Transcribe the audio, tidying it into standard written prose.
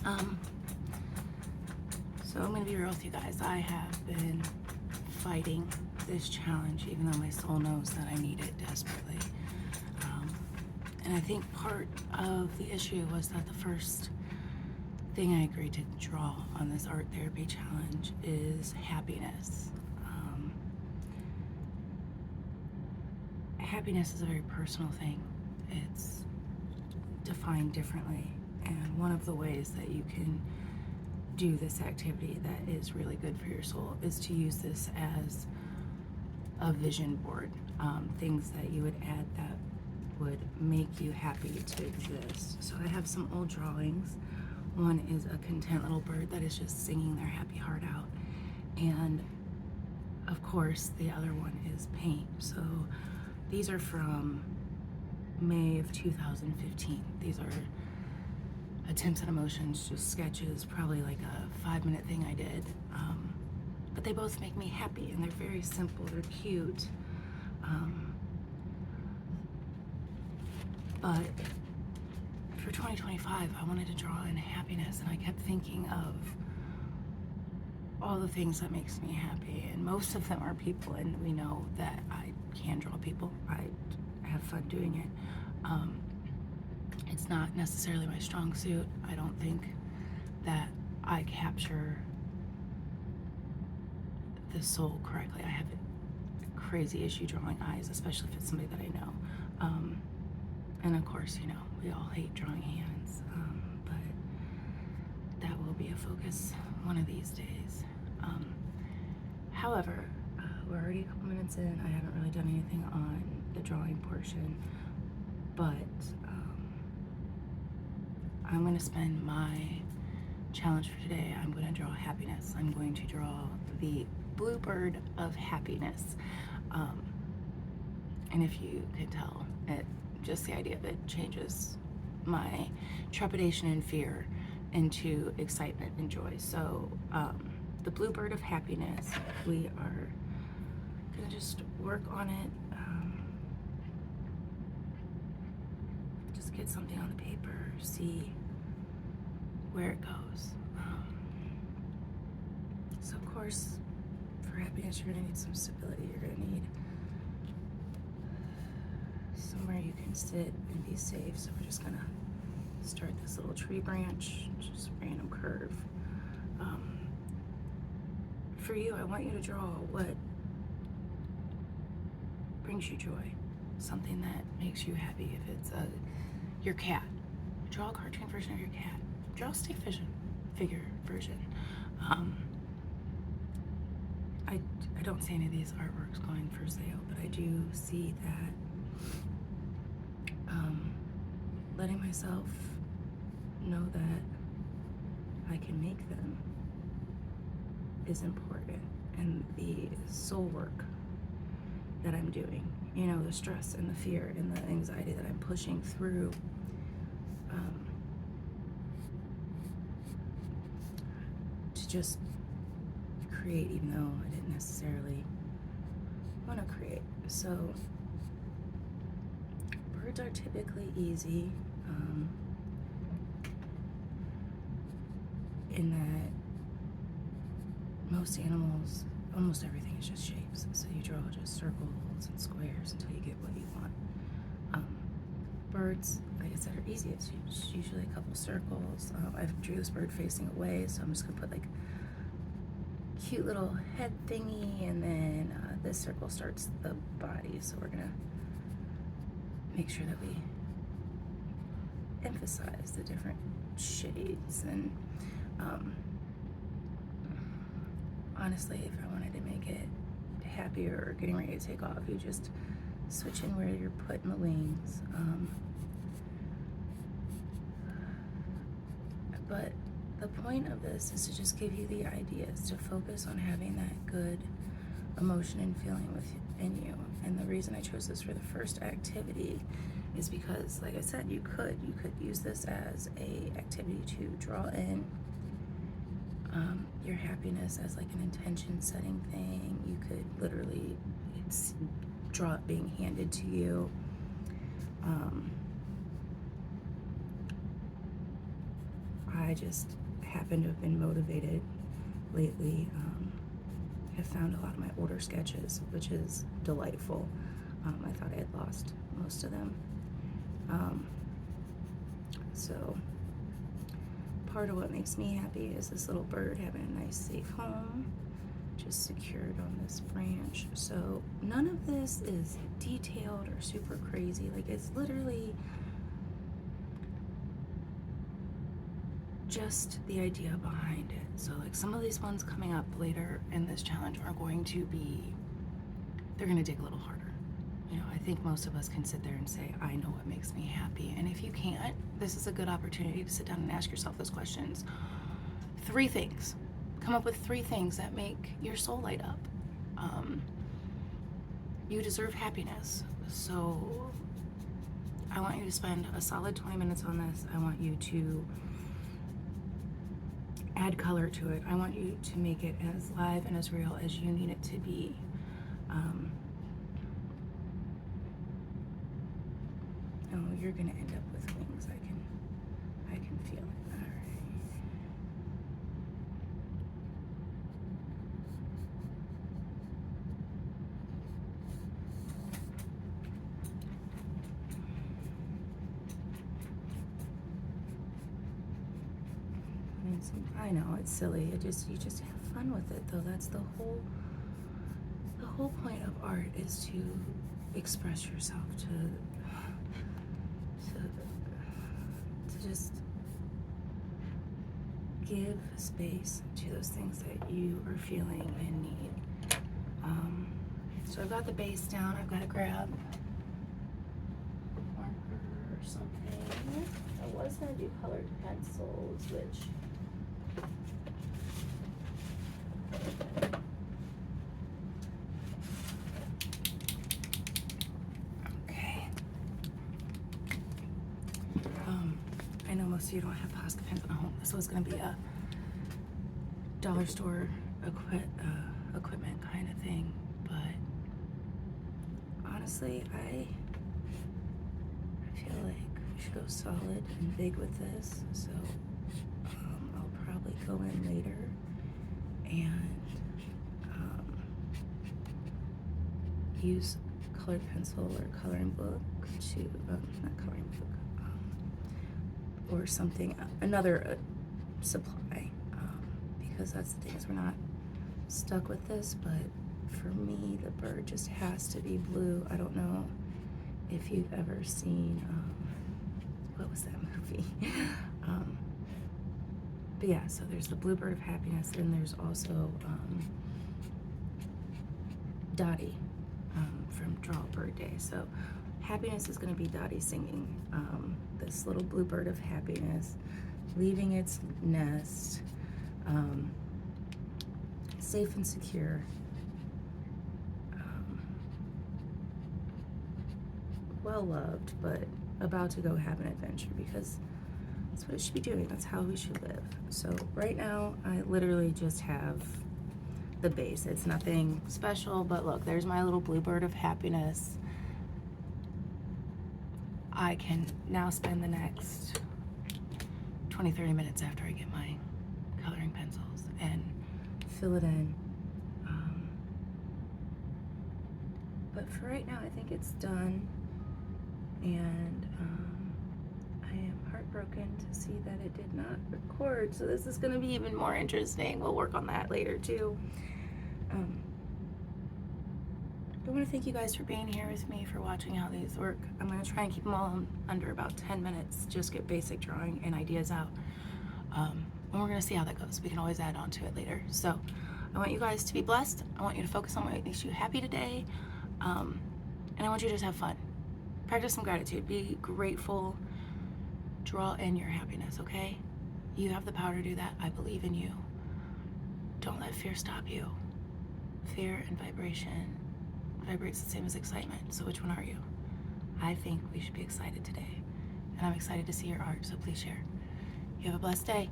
Um, so I'm gonna be real with you guys. I have been fighting this challenge, even though my soul knows that I need it desperately. And I think part of the issue was that the first thing I agreed to draw on this art therapy challenge is happiness. Happiness is a very personal thing. It's defined differently, and one of the ways that you can do this activity that is really good for your soul is to use this as a vision board. Things that you would add that would make you happy to exist. So I have some old drawings. One is a content little bird that is just singing their happy heart out, and of course the other one is paint. So these are from May of 2015. These are attempts at emotions, just sketches, probably like a 5-minute thing I did. But they both make me happy, and they're very simple, they're cute. But for 2025, I wanted to draw in happiness, and I kept thinking of all the things that makes me happy, and most of them are people, and we know that I can draw people. I have fun doing it. It's not necessarily my strong suit. I don't think that I capture the soul correctly. I have a crazy issue drawing eyes, especially if it's somebody that I know. And of course, you know, we all hate drawing hands, but that will be a focus one of these days. However, we're already a couple minutes in. I haven't really done anything on the drawing portion, but I'm going to spend my challenge for today. I'm going to draw happiness. I'm going to draw the bluebird of happiness. And if you can tell, just the idea of it changes my trepidation and fear into excitement and joy. So the bluebird of happiness, we are going to just work on it. Just get something on the paper, see where it goes. So of course, for happiness, you're gonna need some stability. You're gonna need somewhere you can sit and be safe. So we're just gonna start this little tree branch, just random curve. For you, I want you to draw what brings you joy, something that makes you happy. If it's your cat, draw a cartoon version of your cat. Draw a stick figure version. I don't see any of these artworks going for sale, but I do see that letting myself know that I can make them is important, and the soul work that I'm doing, you know, the stress and the fear and the anxiety that I'm pushing through, to just create, even though I didn't necessarily want to create. So birds are typically easy, in that most animals, almost everything is just shapes. So you draw just circles and squares until you get what you want. Birds, like I said, are easy. It's usually a couple circles. I drew this bird facing away, so I'm just gonna put like cute little head thingy, and then this circle starts the body. So we're gonna make sure that we emphasize the different shades. And honestly, if I wanted to make it happier or getting ready to take off, you just switch in where you're putting the wings. But the point of this is to just give you the ideas, to focus on having that good emotion and feeling within you. And the reason I chose this for the first activity is because, like I said, you could use this as a activity to draw in your happiness as like an intention setting thing. You could literally draw it being handed to you. I I just happen to have been motivated lately. Have found a lot of my older sketches, which is delightful. I thought I had lost most of them. So part of what makes me happy is this little bird having a nice safe home, just secured on this branch. So none of this is detailed or super crazy. Like, it's literally just the idea behind it. So like some of these ones coming up later in this challenge are going to be, they're going to dig a little harder. You know, I think most of us can sit there and say, I know what makes me happy. And if you can't, this is a good opportunity to sit down and ask yourself those questions. 3 things. Come up with 3 things that make your soul light up. You deserve happiness. So I want you to spend a solid 20 minutes on this. I want you to add color to it. I want you to make it as live and as real as you need it to be. Oh, you're gonna end up with wings. I can feel it. All right. I know it's silly. You just have fun with it, though. That's the whole point of art, is to express yourself, to just give space to those things that you are feeling and need. So I've got the base down. I've got to grab a marker or something. I was going to do colored pencils, which I know most of you don't have Posca pens at home. This was going to be a dollar store equipment kind of thing, but honestly, I feel like we should go solid and big with this. So I'll probably go in later and use colored pencil or coloring book to not coloring book. Or something, another supply, because that's the thing, is we're not stuck with this, but for me, the bird just has to be blue. I don't know if you've ever seen, what was that movie? But yeah, so there's the Bluebird of Happiness, and there's also Dottie from Draw a Bird Day. So happiness is going to be Dottie singing this little bluebird of happiness, leaving its nest, safe and secure, well loved, but about to go have an adventure, because that's what it should be doing. That's how we should live. So right now, I literally just have the base. It's nothing special, but look, there's my little bluebird of happiness. I can now spend the next 20-30 minutes after I get my coloring pencils and fill it in. But for right now, I think it's done, and I am heartbroken to see that it did not record, so this is going to be even more interesting. We'll work on that later too. I want to thank you guys for being here with me, for watching how these work. I'm going to try and keep them all under about 10 minutes, just get basic drawing and ideas out. And we're going to see how that goes. We can always add on to it later. So I want you guys to be blessed. I want you to focus on what makes you happy today. And I want you to just have fun. Practice some gratitude. Be grateful. Draw in your happiness, okay? You have the power to do that. I believe in you. Don't let fear stop you. Fear and vibration vibrates the same as excitement. So which one are you? I think we should be excited today. And I'm excited to see your art, so please share. You have a blessed day.